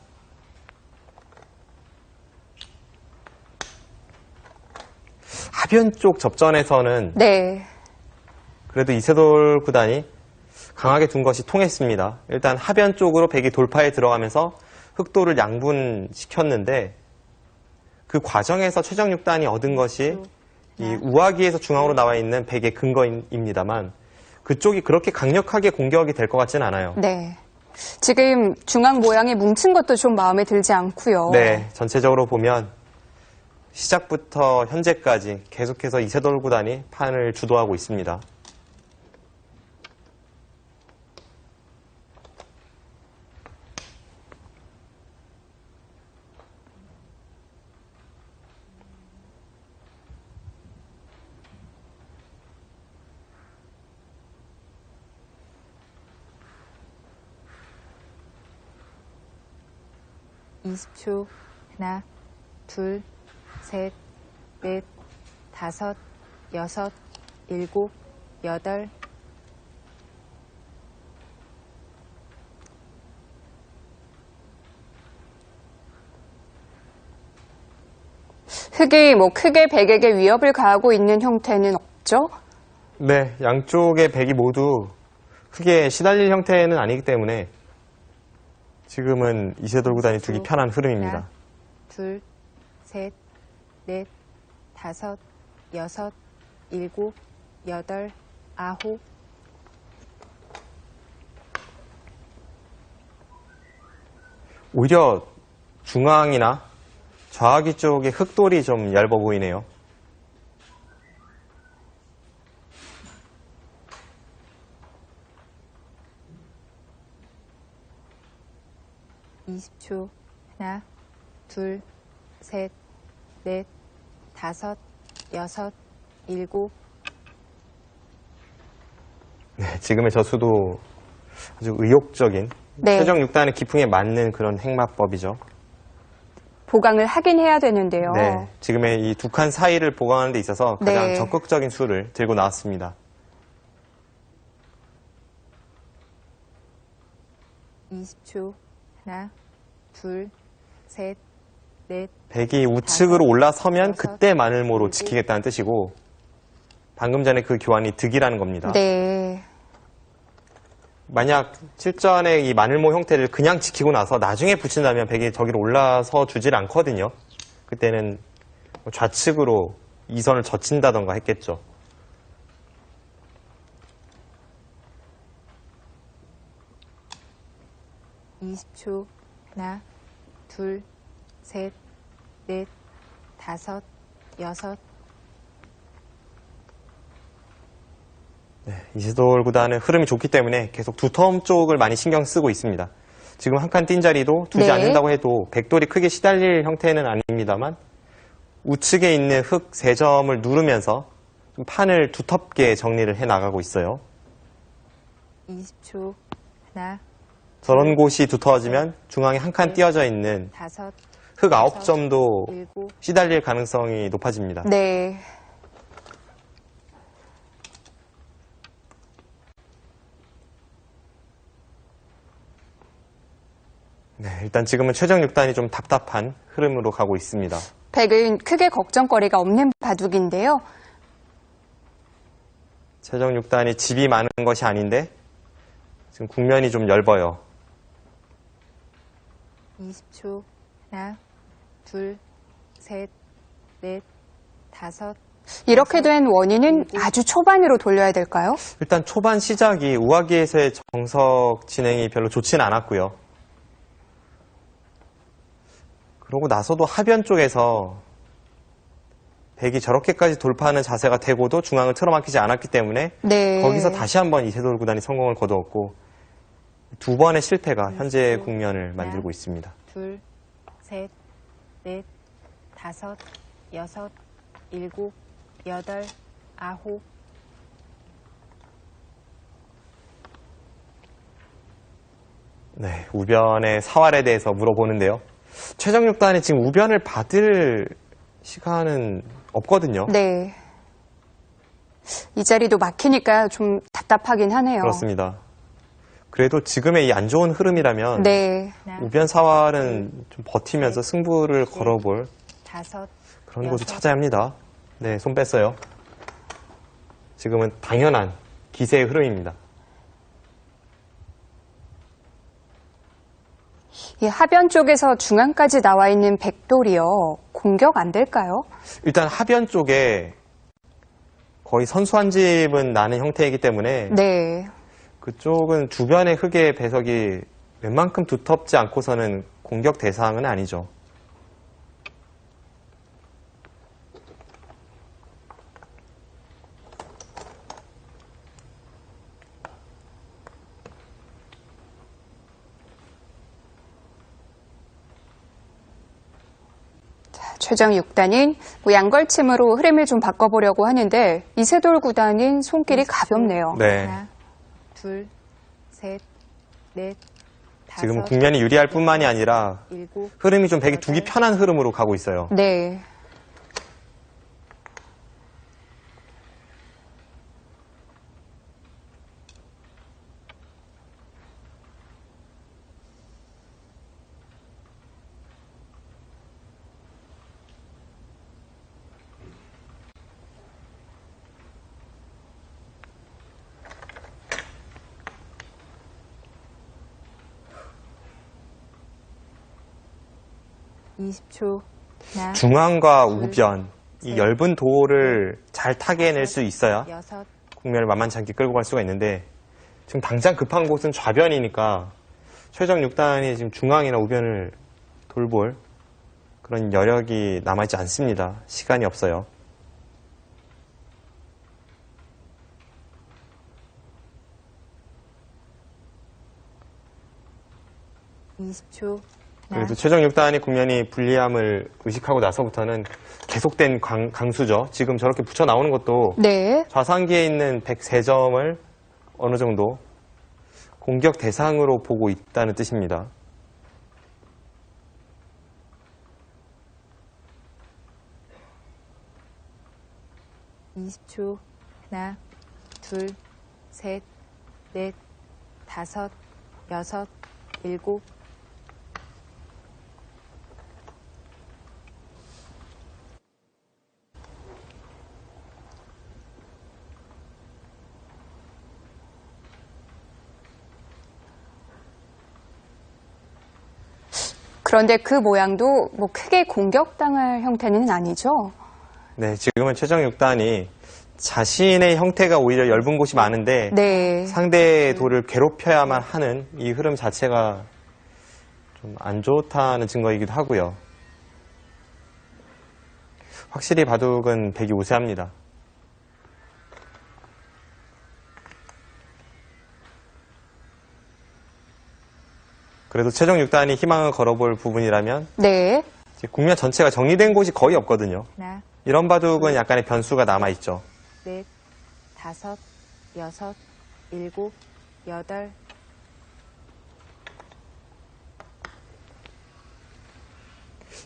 하변 쪽 접전에서는 네. 그래도 이세돌 구단이 강하게 둔 것이 통했습니다. 일단 하변 쪽으로 백이 돌파에 들어가면서 흑도를 양분시켰는데 그 과정에서 최정 6단이 얻은 것이 이 우하기에서 중앙으로 나와 있는 백의 근거입니다만 그쪽이 그렇게 강력하게 공격이 될 것 같지는 않아요. 네. 지금 중앙 모양이 뭉친 것도 좀 마음에 들지 않고요. 네, 전체적으로 보면 시작부터 현재까지 계속해서 이세돌 구단이 판을 주도하고 있습니다. 이십 초. 하나, 둘, 셋, 넷, 다섯, 여섯, 일곱, 여덟. 흑이 뭐 크게 백에게 위협을 가하고 있는 형태는 없죠? 네, 양쪽의 백이 모두 흑에 시달릴 형태는 아니기 때문에 지금은 이세돌 구단이 두기 편한 흐름입니다. 하나, 둘, 셋, 넷, 다섯, 여섯, 일곱, 여덟, 아홉. 오히려 중앙이나 좌하기 쪽의 흑돌이 좀 얇아 보이네요. 이십 초. 하나, 둘, 셋, 넷, 다섯, 여섯, 일곱. 네, 지금의 저수도 아주 의욕적인 네. 최정 6단의 기풍에 맞는 그런 행마법이죠. 보강을 하긴 해야 되는데요. 네, 지금의 이 두 칸 사이를 보강하는 데 있어서 가장 네. 적극적인 수를 들고 나왔습니다. 20초. 하나, 둘, 셋, 넷. 백이 우측으로 올라서면 여섯, 그때 마늘모로 일곱. 지키겠다는 뜻이고 방금 전에 그 교환이 득이라는 겁니다. 네. 만약 실전의 이 마늘모 형태를 그냥 지키고 나서 나중에 붙인다면 백이 저기로 올라서 주질 않거든요. 그때는 좌측으로 이선을 젖힌다던가 했겠죠. 20초. 하나, 둘, 셋, 넷, 다섯, 여섯. 네, 이세돌 구단은 흐름이 좋기 때문에 계속 두텀 쪽을 많이 신경 쓰고 있습니다. 지금 한 칸 뛴 자리도 두지 않는다고 해도 백돌이 크게 시달릴 형태는 아닙니다만 우측에 있는 흙 3점을 누르면서 좀 판을 두텁게 정리를 해나가고 있어요. 20초. 하나, 저런 곳이 두터워지면 중앙에 한 칸 띄어져 있는 다섯, 흙 9점도 일곱. 시달릴 가능성이 높아집니다. 네. 네, 일단 지금은 최정 6단이 좀 답답한 흐름으로 가고 있습니다. 백은 크게 걱정거리가 없는 바둑인데요. 최정 6단이 집이 많은 것이 아닌데 지금 국면이 좀 엷어요. 20초. 하나, 둘, 셋, 넷, 다섯. 이렇게 된 원인은 아주 초반으로 돌려야 될까요? 일단 초반 시작이 우아기에서의 정석 진행이 별로 좋지는 않았고요. 그러고 나서도 하변 쪽에서 백이 저렇게까지 돌파하는 자세가 되고도 중앙을 틀어막히지 않았기 때문에 네. 거기서 다시 한번 이세돌 구단이 성공을 거두었고 두 번의 실패가 현재 국면을 만들고 있습니다. 둘, 셋, 넷, 다섯, 여섯, 일곱, 여덟, 아홉. 네, 우변의 사활에 대해서 물어보는데요. 최정 6단이 지금 우변을 받을 시간은 없거든요. 네. 이 자리도 막히니까 좀 답답하긴 하네요. 그렇습니다. 그래도 지금의 이 안 좋은 흐름이라면 네. 우변 사활은 좀 버티면서 승부를 걸어볼 다섯, 그런 곳을 찾아야 합니다. 네, 손 뺐어요. 지금은 당연한 기세의 흐름입니다. 이 하변 쪽에서 중앙까지 나와 있는 백돌이요. 공격 안 될까요? 일단 하변 쪽에 거의 선수 한 집은 나는 형태이기 때문에 네. 그쪽은 주변의 흙의 배석이 웬만큼 두텁지 않고서는 공격 대상은 아니죠. 최정 6단은 양걸침으로 흐름을 좀 바꿔보려고 하는데 이세돌 구단은 손길이 가볍네요. 네. 하나, 둘, 셋, 넷, 다섯. 지금 국면이 유리할 뿐만이 아니라 일곱, 흐름이 좀 백이 두기 편한 흐름으로 가고 있어요. 네. 중앙과 우변, 이 엷은 도를 잘 타개낼 수 있어야 여섯, 국면을 만만치 않게 끌고 갈 수가 있는데 지금 당장 급한 곳은 좌변이니까 최정 6단이 지금 중앙이나 우변을 돌볼 그런 여력이 남아있지 않습니다. 시간이 없어요. 20초. 그래도 최정 6단이 국면이 불리함을 의식하고 나서부터는 계속된 강수죠. 지금 저렇게 붙여 나오는 것도 네. 좌상기에 있는 103점을 어느 정도 공격 대상으로 보고 있다는 뜻입니다. 하나, 둘, 셋, 넷, 다섯, 여섯, 일곱. 그런데 그 모양도 뭐 크게 공격당할 형태는 아니죠? 네, 지금은 최정 6단이 자신의 형태가 오히려 엷은 곳이 많은데 네. 상대의 돌을 괴롭혀야만 하는 이 흐름 자체가 좀 안 좋다는 증거이기도 하고요. 확실히 바둑은 백이 우세합니다. 그래도 최종 6단이 희망을 걸어볼 부분이라면 네. 국면 전체가 정리된 곳이 거의 없거든요. 하나, 이런 바둑은 약간의 변수가 남아있죠. 넷, 다섯, 여섯, 일곱, 여덟.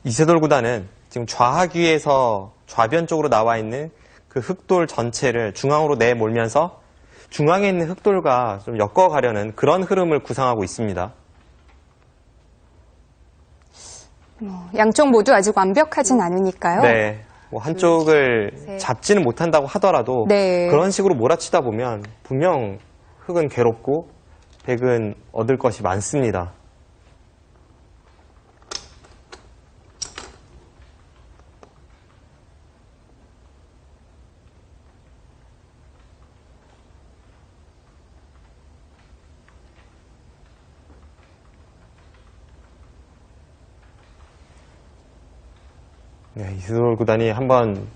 이세돌 구단은 지금 좌하귀에서 좌변 쪽으로 나와 있는 그 흑돌 전체를 중앙으로 내몰면서 중앙에 있는 흑돌과 좀 엮어가려는 그런 흐름을 구상하고 있습니다. 양쪽 모두 아직 완벽하진 않으니까요. 네. 뭐 한쪽을 잡지는 못한다고 하더라도 네. 그런 식으로 몰아치다 보면 분명 흑은 괴롭고 백은 얻을 것이 많습니다. 네, 이세돌 구단이 한번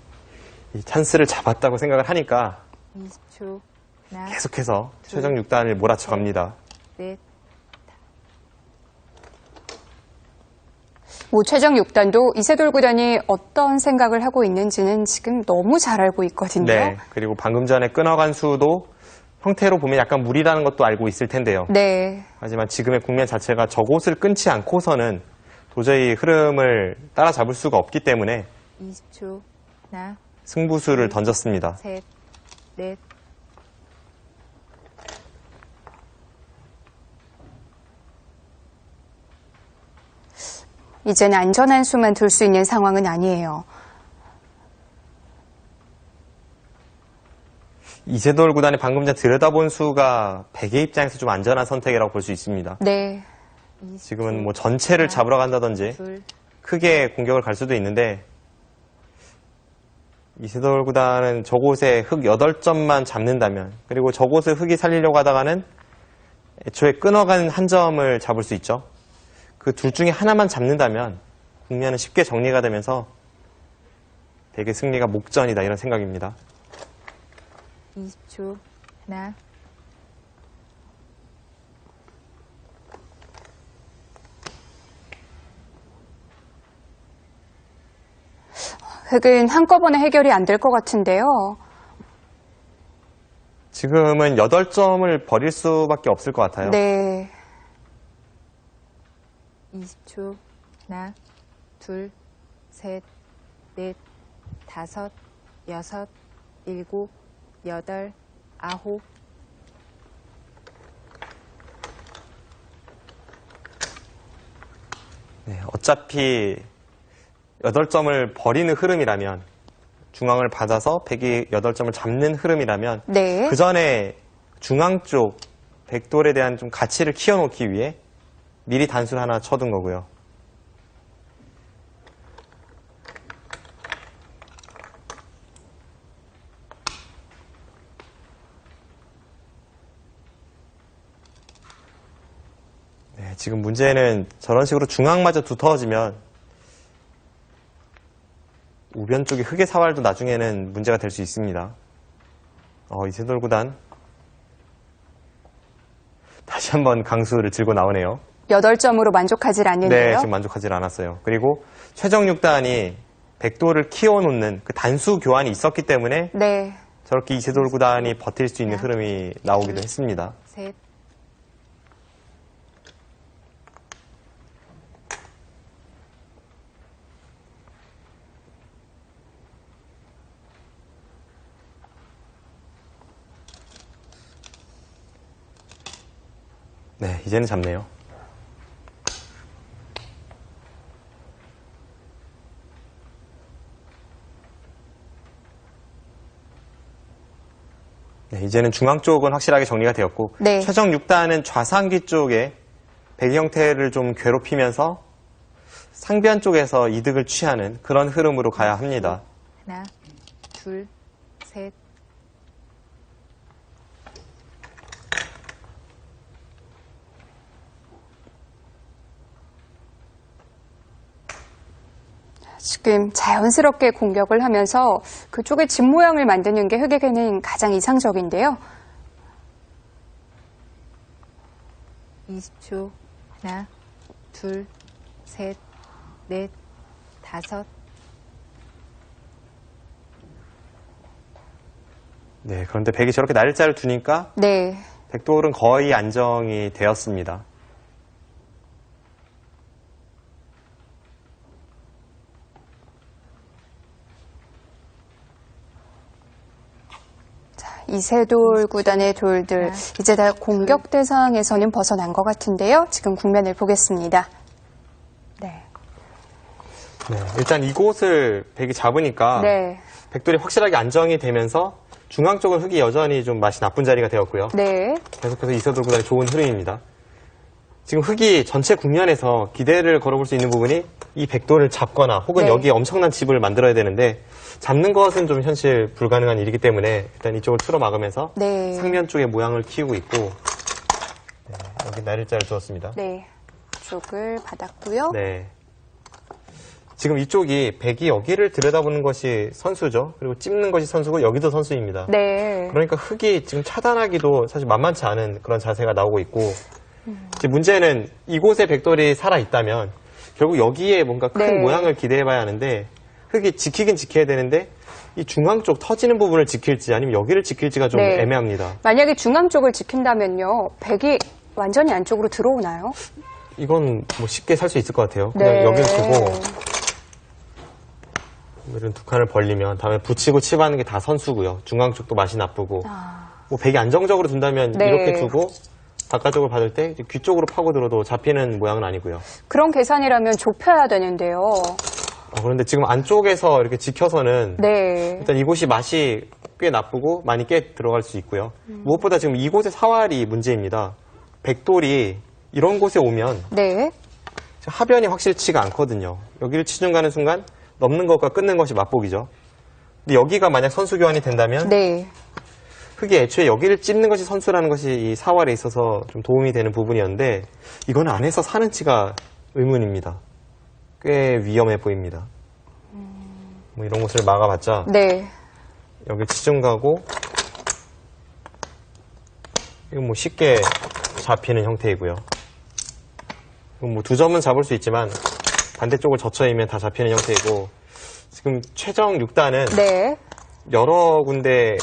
이 찬스를 잡았다고 생각을 하니까 20초. 하나, 계속해서 최종 6단을 몰아쳐 갑니다. 넷. 최종 6단도 이세돌 구단이 어떤 생각을 하고 있는지는 지금 너무 잘 알고 있거든요. 네, 그리고 방금 전에 끊어간 수도 형태로 보면 약간 무리라는 것도 알고 있을 텐데요. 네. 하지만 지금의 국면 자체가 저곳을 끊지 않고서는 도저히 흐름을 따라잡을 수가 없기 때문에 20초. 하나, 승부수를 던졌습니다. 셋, 넷. 이제는 안전한 수만 둘 수 있는 상황은 아니에요. 이세돌 구단이 방금 전 들여다본 수가 백의 입장에서 좀 안전한 선택이라고 볼 수 있습니다. 네. 지금은 뭐 전체를 잡으러 간다든지 둘, 크게 공격을 갈 수도 있는데 이세돌 구단은 저곳에 흑 8점만 잡는다면 그리고 저곳을 흑이 살리려고 하다가는 애초에 끊어간 한 점을 잡을 수 있죠. 그 둘 중에 하나만 잡는다면 국면은 쉽게 정리가 되면서 백의 승리가 목전이다 이런 생각입니다. 20초. 하나, 흑은 한꺼번에 해결이 안 될 것 같은데요. 지금은 8점을 버릴 수밖에 없을 것 같아요. 네. 20초. 하나, 둘, 셋, 넷, 다섯, 여섯, 일곱, 여덟, 아홉. 네, 어차피 8점을 버리는 흐름이라면 중앙을 받아서 백이 8점을 잡는 흐름이라면 네. 그 전에 중앙 쪽 백돌에 대한 좀 가치를 키워놓기 위해 미리 단수를 하나 쳐둔 거고요. 네, 지금 문제는 저런 식으로 중앙마저 두터워지면 우변 쪽의 흑의 사활도 나중에는 문제가 될 수 있습니다. 이세돌 구단 다시 한번 강수를 들고 나오네요. 8점으로 만족하지 않는데요. 네, 지금 만족하지 않았어요. 그리고 최종 6단이 백돌을 키워놓는 그 단수 교환이 있었기 때문에 네. 저렇게 이세돌 구단이 버틸 수 있는 흐름이 나오기도 했습니다. 셋. 네, 이제는 잡네요. 네, 이제는 중앙 쪽은 확실하게 정리가 되었고 네. 최종 6단은 좌상귀 쪽에 백 형태를 좀 괴롭히면서 상변 쪽에서 이득을 취하는 그런 흐름으로 가야 합니다. 하나, 둘, 셋. 지금 자연스럽게 공격을 하면서 그쪽에 집 모양을 만드는 게 흑에게는 가장 이상적인데요. 20초. 하나, 둘, 셋, 넷, 다섯. 네, 그런데 백이 저렇게 날짜를 두니까 네. 백돌은 거의 안정이 되었습니다. 이세돌 구단의 돌들 이제 다 공격 대상에서는 벗어난 것 같은데요. 지금 국면을 보겠습니다. 네. 네, 일단 이곳을 백이 잡으니까 네. 백돌이 확실하게 안정이 되면서 중앙 쪽은 흑이 여전히 좀 맛이 나쁜 자리가 되었고요. 네. 계속해서 이세돌 구단의 좋은 흐름입니다. 지금 흑이 전체 국면에서 기대를 걸어볼 수 있는 부분이 이 백돌을 잡거나 혹은 네. 여기에 엄청난 집을 만들어야 되는데 잡는 것은 좀 현실 불가능한 일이기 때문에 일단 이쪽을 틀어 막으면서 네. 상면 쪽의 모양을 키우고 있고 네, 여기 날일자를 두었습니다. 네. 쪽을 받았고요. 네. 지금 이쪽이 백이 여기를 들여다보는 것이 선수죠. 그리고 찝는 것이 선수고 여기도 선수입니다. 네. 그러니까 흑이 지금 차단하기도 사실 만만치 않은 그런 자세가 나오고 있고 이제 문제는 이곳에 백돌이 살아있다면 결국 여기에 뭔가 큰 네. 모양을 기대해봐야 하는데 흑이 지키긴 지켜야 되는데 이 중앙 쪽 터지는 부분을 지킬지 아니면 여기를 지킬지가 좀 네. 애매합니다. 만약에 중앙 쪽을 지킨다면요. 백이 완전히 안쪽으로 들어오나요? 이건 뭐 쉽게 살 수 있을 것 같아요. 그냥 네. 여기를 두고 이런 두 칸을 벌리면 다음에 붙이고 칩하는 게 다 선수고요. 중앙 쪽도 맛이 나쁘고 뭐 백이 안정적으로 둔다면 네. 이렇게 두고 바깥쪽을 받을 때 귀 쪽으로 파고들어도 잡히는 모양은 아니고요. 그런 계산이라면 좁혀야 되는데요. 그런데 지금 안쪽에서 이렇게 지켜서는 네. 일단 이곳이 맛이 꽤 나쁘고 많이 깨 들어갈 수 있고요. 무엇보다 지금 이곳의 사활이 문제입니다. 백돌이 이런 곳에 오면 네. 하변이 확실치가 않거든요. 여기를 치중 가는 순간 넘는 것과 끊는 것이 맛보기죠. 근데 여기가 만약 선수 교환이 된다면 네. 흑이 애초에 여기를 찝는 것이 선수라는 것이 이 사활에 있어서 좀 도움이 되는 부분이었는데 이건 안에서 사는지가 의문입니다. 꽤 위험해 보입니다. 뭐 이런 곳을 막아봤자 네. 여기 치중 가고 이건 뭐 쉽게 잡히는 형태이고요. 이건 뭐 두 점은 잡을 수 있지만 반대쪽을 젖혀이면 다 잡히는 형태이고 지금 최정 6단은 네. 여러 군데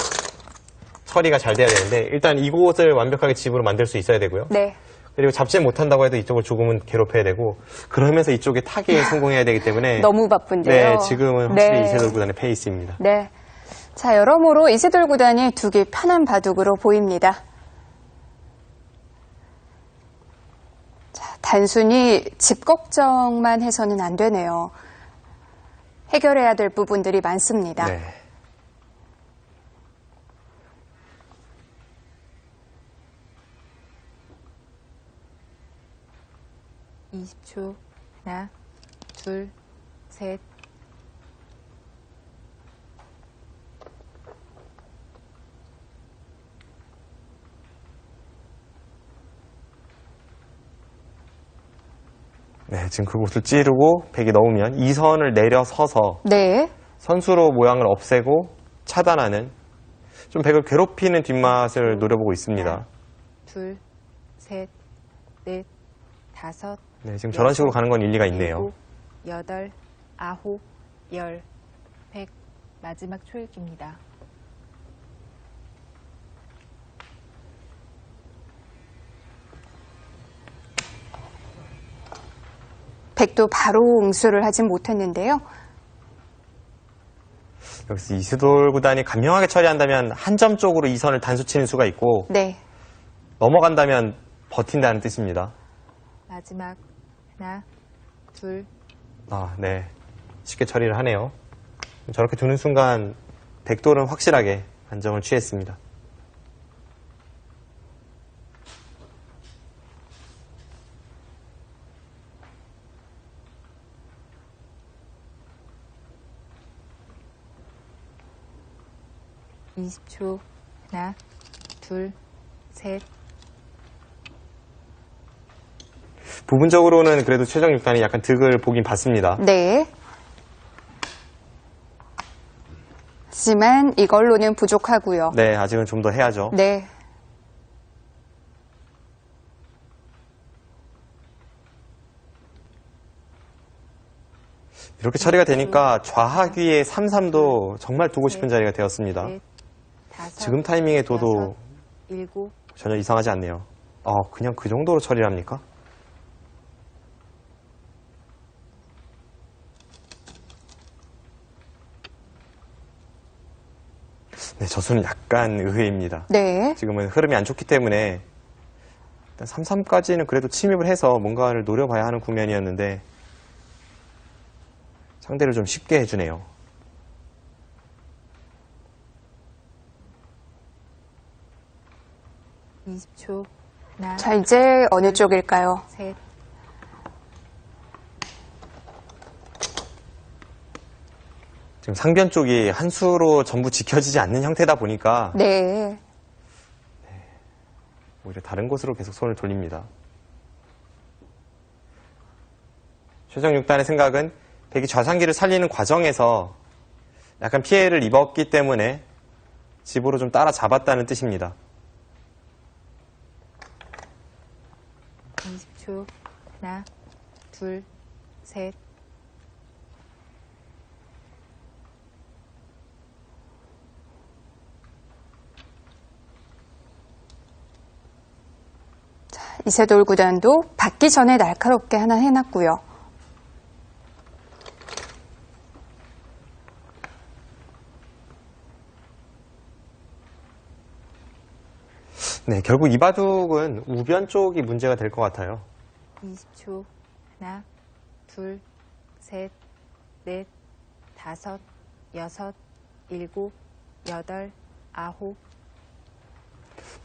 처리가 잘 돼야 되는데 일단 이곳을 완벽하게 집으로 만들 수 있어야 되고요. 네. 그리고 잡지 못한다고 해도 이쪽을 조금은 괴롭혀야 되고 그러면서 이쪽에 타기에 성공해야 되기 때문에 너무 바쁜데요. 네, 지금은 확실히 네. 이세돌 구단의 페이스입니다. 네. 자, 여러모로 이세돌 구단이 두기 편한 바둑으로 보입니다. 자, 단순히 집 걱정만 해서는 안 되네요. 해결해야 될 부분들이 많습니다. 네. 네. 20초. 하나, 둘, 셋. 네, 지금 그곳을 찌르고 백이 넣으면 2선을 내려서서 네. 선수로 모양을 없애고 차단하는 좀 백을 괴롭히는 뒷맛을 노려보고 있습니다. 하나, 둘, 셋, 넷, 다섯. 네, 지금 저런 식으로 가는 건 일리가 있네요. 7, 8, 9, 10, 100. 마지막 초읽기입니다. 백도 바로 응수를 하진 못했는데요. 여기서 이세돌 구단이 간명하게 처리한다면 한 점 쪽으로 2선을 단수 치는 수가 있고 네. 넘어간다면 버틴다는 뜻입니다. 마지막 하나, 둘, 네. 쉽게 처리를 하네요. 저렇게 두는 순간 백돌은 확실하게 안정을 취했습니다. 이 20초. 하나, 둘, 셋. 부분적으로는 그래도 최정 6단이 약간 득을 보긴 봤습니다. 네. 하지만 이걸로는 부족하고요. 네, 아직은 좀 더 해야죠. 네. 이렇게 처리가 되니까 좌하귀의 3-3도 정말 두고 싶은 자리가 되었습니다. 지금 타이밍에 둬도 전혀 이상하지 않네요. 그냥 그 정도로 처리를 합니까? 네, 저수는 약간 의외입니다. 네. 지금은 흐름이 안 좋기 때문에 일단 3-3까지는 그래도 침입을 해서 뭔가를 노려봐야 하는 국면이었는데 상대를 좀 쉽게 해주네요. 자, 이제 어느 쪽일까요? 지금 상변 쪽이 한 수로 전부 지켜지지 않는 형태다 보니까 네. 오히려 다른 곳으로 계속 손을 돌립니다. 최정 6단의 생각은 백이 좌상기를 살리는 과정에서 약간 피해를 입었기 때문에 집으로 좀 따라잡았다는 뜻입니다. 20초. 하나, 둘, 셋. 이세돌 구단도 받기 전에 날카롭게 하나 해놨고요. 네, 결국 이 바둑은 우변 쪽이 문제가 될 것 같아요. 20초. 하나, 둘, 셋, 넷, 다섯, 여섯, 일곱, 여덟, 아홉.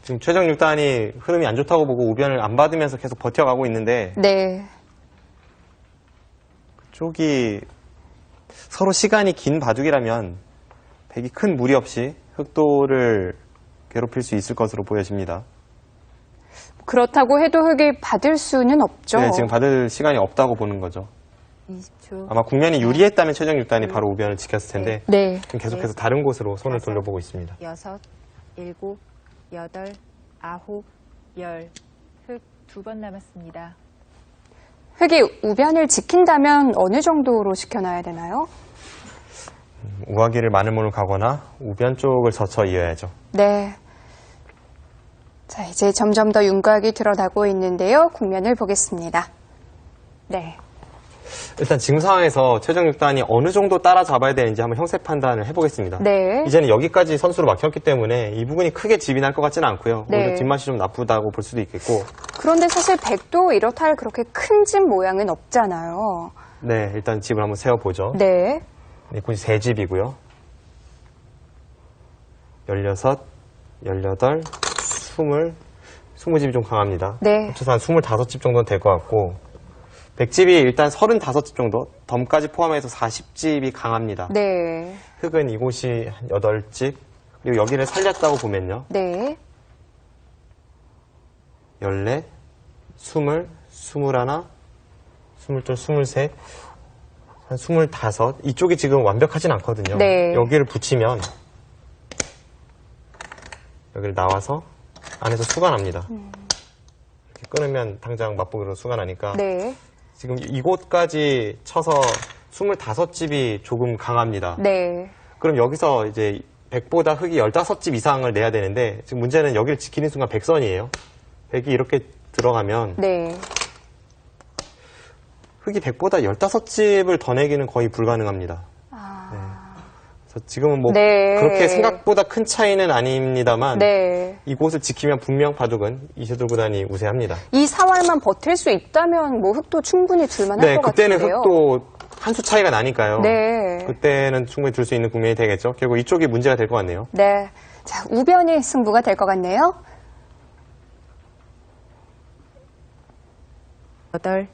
지금 최정 6단이 흐름이 안 좋다고 보고 우변을 안 받으면서 계속 버텨가고 있는데 네. 그쪽이 서로 시간이 긴 바둑이라면 백이 큰 무리 없이 흑도를 괴롭힐 수 있을 것으로 보여집니다. 그렇다고 해도 흑이 받을 수는 없죠. 네, 지금 받을 시간이 없다고 보는 거죠. 20초. 아마 국면이 유리했다면 최정 6단이 바로 우변을 지켰을 텐데 네. 지금 계속해서 다른 곳으로 손을 돌려보고 있습니다. 여섯, 일곱, 여덟, 아홉, 열. 흑 2번 남았습니다. 흑이 우변을 지킨다면 어느 정도로 지켜놔야 되나요? 우하기를 마늘문을 가거나 우변 쪽을 젖혀 이어야죠. 네. 자, 이제 점점 더 윤곽이 드러나고 있는데요. 국면을 보겠습니다. 네. 일단 지금 상황에서 최정 6단이 어느 정도 따라잡아야 되는지 한번 형세 판단을 해보겠습니다. 네. 이제는 여기까지 선수로 막혔기 때문에 이 부분이 크게 집이 날 것 같지는 않고요. 네. 오히려 뒷맛이 좀 나쁘다고 볼 수도 있겠고. 그런데 사실 백도 이렇다 할 그렇게 큰 집 모양은 없잖아요. 네, 일단 집을 한번 세워보죠. 네. 네, 굳이 3집이고요. 16, 18, 20집이 좀 강합니다. 네. 합쳐서 한 25집 정도는 될 것 같고, 백집이 일단 35집 정도, 덤까지 포함해서 40집이 강합니다. 네. 흑은 이곳이 한 8집, 그리고 여기를 살렸다고 보면요. 네. 14, 20, 21, 22, 23, 한 25. 이쪽이 지금 완벽하진 않거든요. 네. 여기를 붙이면 여기를 나와서 안에서 수가 납니다. 이렇게 끊으면 당장 맛보기로 수가 나니까 네. 지금 이곳까지 쳐서 25집이 조금 강합니다. 네. 그럼 여기서 이제 100보다 흑이 15집 이상을 내야 되는데 지금 문제는 여기를 지키는 순간 100선이에요. 100이 이렇게 들어가면 네. 흑이 100보다 15집을 더 내기는 거의 불가능합니다. 네. 그래서 지금은 뭐 네. 그렇게 생각보다 큰 차이는 아닙니다만 네. 이곳을 지키면 분명 바둑은 이세돌 구단이 우세합니다. 이 상황만 버틸 수 있다면 뭐 흑도 충분히 둘만할 네, 것 그때는 같은데요. 흑도 한 수 차이가 나니까요. 네. 그때는 충분히 둘 수 있는 국면이 되겠죠. 결국 이쪽이 문제가 될 것 같네요. 네. 자, 우변이 승부가 될 것 같네요. 8,